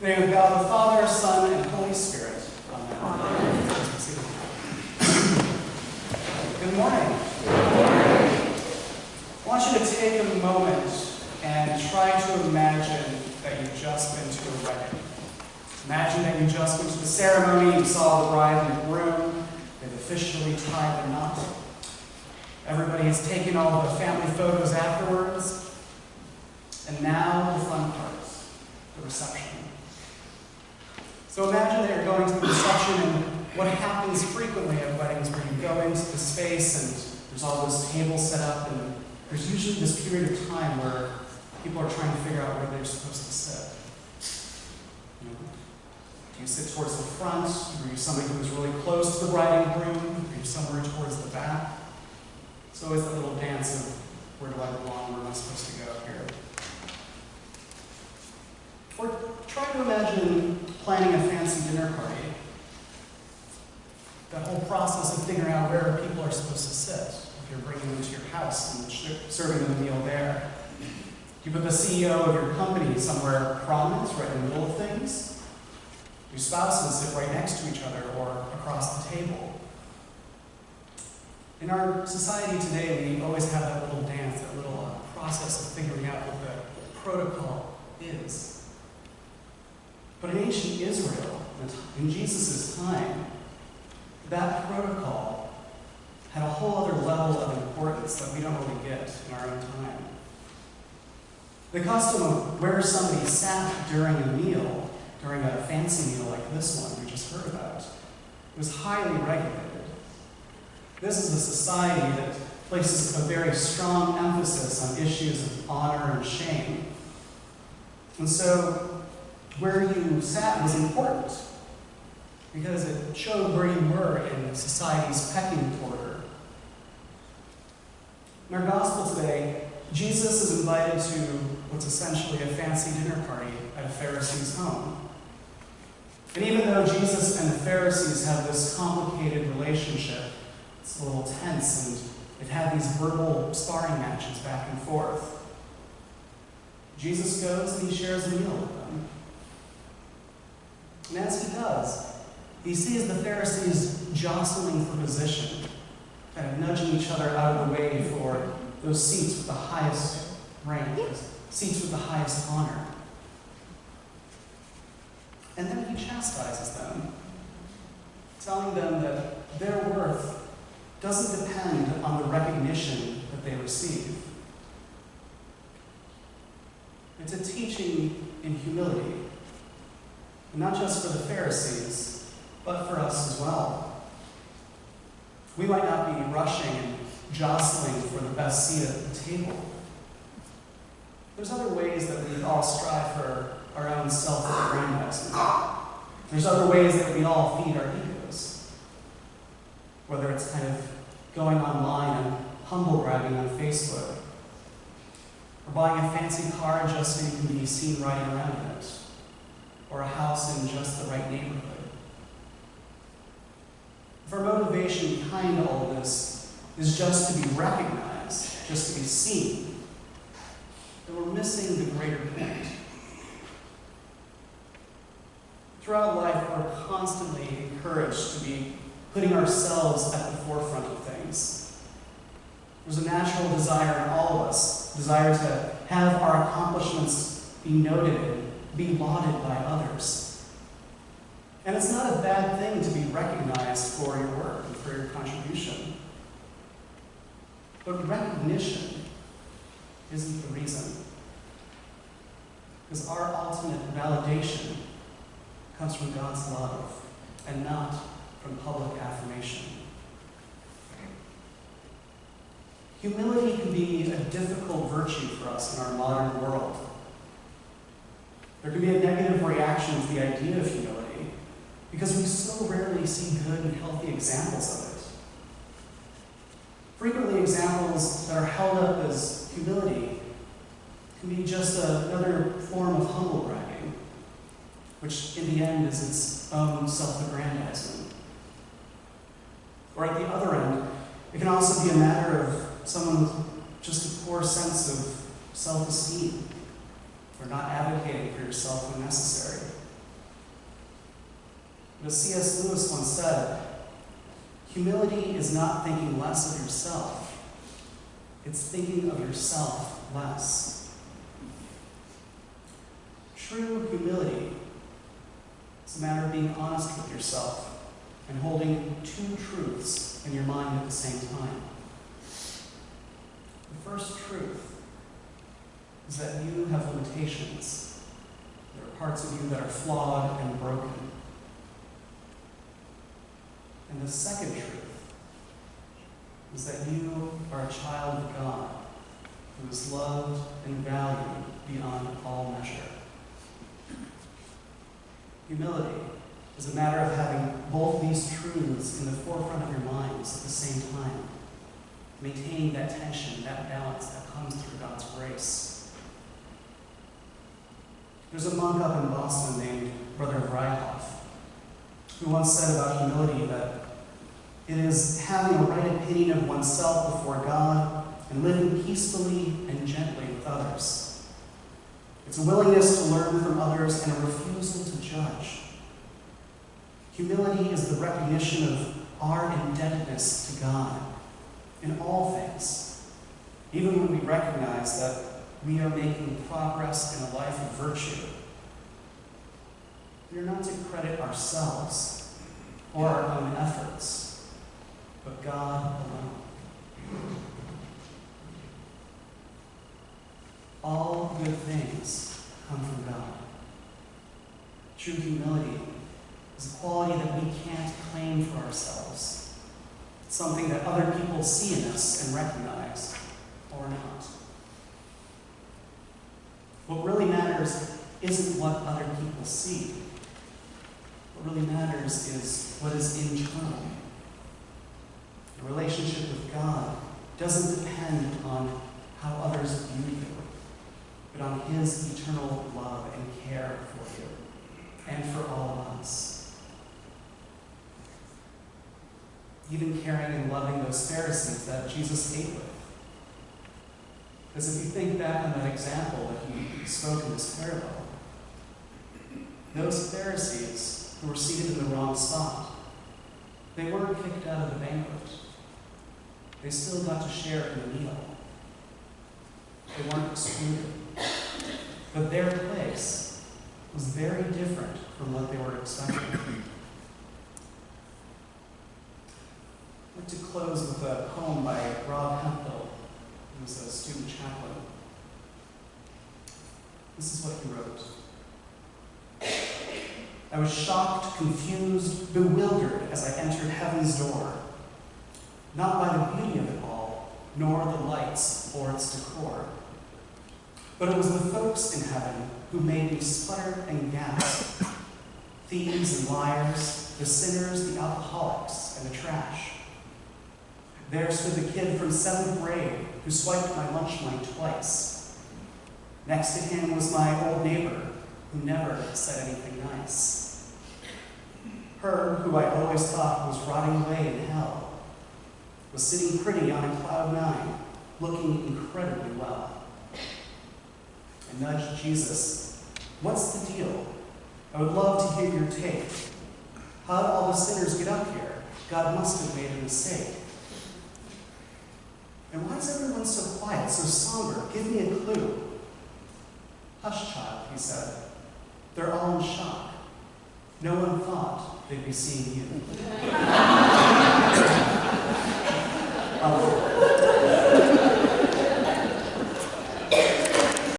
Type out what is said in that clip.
In the name of God, the Father, Son, and Holy Spirit. Amen. Amen. Good morning. Good morning. I want you to take a moment and try to imagine that you've just been to a wedding. Imagine that you just went to the ceremony, you saw the bride and groom, they've officially tied the knot. Everybody has taken all the family photos afterwards. And now the fun part, the reception. So imagine that you're going to the reception, and what happens frequently at weddings where you go into the space and there's all those tables set up, and there's usually this period of time where people are trying to figure out where they're supposed to sit. Do you sit towards the front? Are you somebody who is really close to the bride and groom? Are you somewhere towards the back? It's always that little dance of where do I belong, where am I supposed to go here? Or try to imagine planning a fancy dinner party. That whole process of figuring out where people are supposed to sit. If you're bringing them to your house and serving them a meal there. Do you put the CEO of your company somewhere prominent, right in the middle of things? Do spouses sit right next to each other or across the table? In our society today, we always have that little dance, that little process of figuring out what the protocol is. But in ancient Israel, in Jesus' time, that protocol had a whole other level of importance that we don't really get in our own time. The custom of where somebody sat during a meal, during a fancy meal like this one we just heard about, was highly regulated. This is a society that places a very strong emphasis on issues of honor and shame. And so, where you sat was important because it showed where you were in society's pecking order. In our gospel today, Jesus is invited to what's essentially a fancy dinner party at a Pharisee's home. And even though Jesus and the Pharisees have this complicated relationship, it's a little tense, and they've had these verbal sparring matches back and forth, Jesus goes and he shares a meal with them. And as he does, he sees the Pharisees jostling for position, kind of nudging each other out of the way for those seats with the highest rank, those seats with the highest honor. And then he chastises them, telling them that their worth doesn't depend on the recognition that they receive. It's a teaching in humility. And not just for the Pharisees, but for us as well. We might not be rushing and jostling for the best seat at the table. There's other ways that we all strive for our own self-aggrandizement. There's other ways that we all feed our egos. Whether it's kind of going online and humble bragging on Facebook, or buying a fancy car just so you can be seen riding around in it, or a house in just the right neighborhood. If our motivation behind all of this is just to be recognized, just to be seen, then we're missing the greater point. Throughout life, we're constantly encouraged to be putting ourselves at the forefront of things. There's a natural desire in all of us, desire to have our accomplishments be noted and be lauded by others. And it's not a bad thing to be recognized for your work and for your contribution. But recognition isn't the reason. Because our ultimate validation comes from God's love and not from public affirmation. Humility can be a difficult virtue for us in our modern world. There can be a negative reaction to the idea of humility because we so rarely see good and healthy examples of it. Frequently, examples that are held up as humility can be just another form of humble bragging, which in the end is its own self-aggrandizement. Or at the other end, it can also be a matter of someone with just a poor sense of self-esteem, or not advocating for yourself when necessary. But as C.S. Lewis once said, humility is not thinking less of yourself. It's thinking of yourself less. True humility is a matter of being honest with yourself and holding two truths in your mind at the same time. The first truth is that you have limitations. There are parts of you that are flawed and broken. And the second truth is that you are a child of God who is loved and valued beyond all measure. Humility is a matter of having both these truths in the forefront of your minds at the same time, maintaining that tension, that balance that comes through God's grace. There's a monk up in Boston named Brother Vryhoff, who once said about humility that it is having a right opinion of oneself before God and living peacefully and gently with others. It's a willingness to learn from others and a refusal to judge. Humility is the recognition of our indebtedness to God in all things, even when we recognize that we are making progress in a life of virtue. We are not to credit ourselves or our own efforts, but God alone. All good things come from God. True humility is a quality that we can't claim for ourselves. It's something that other people see in us and recognize, or not. What really matters isn't what other people see. What really matters is what is internal. The relationship with God doesn't depend on how others view you, but on His eternal love and care for you and for all of us. Even caring and loving those Pharisees that Jesus ate with. Because if you think back on that example that He spoke in this parable, those Pharisees who were seated in the wrong spot, they weren't kicked out of the banquet. They still got to share in the meal. They weren't excluded. But their place was very different from what they were expecting. I'd like to close with a poem by Rob Hemphill, who was a student chaplain. This is what he wrote. I was shocked, confused, bewildered as I entered heaven's door, not by the beauty of it all, nor the lights or its decor, but it was the folks in heaven who made me sputter and gasp. Thieves and liars, the sinners, the alcoholics, and the trash. There stood the kid from 7th grade who swiped my lunch money twice. Next to him was my old neighbor who never said anything nice. Her, who I always thought was rotting away in hell, was sitting pretty on a cloud 9, looking incredibly well. I nudged Jesus. What's the deal? I would love to hear your take. How did all the sinners get up here? God must have made a mistake. And why is everyone so quiet, so somber? Give me a clue. Hush, child, he said. They're all in shock. No one thought they'd be seeing you.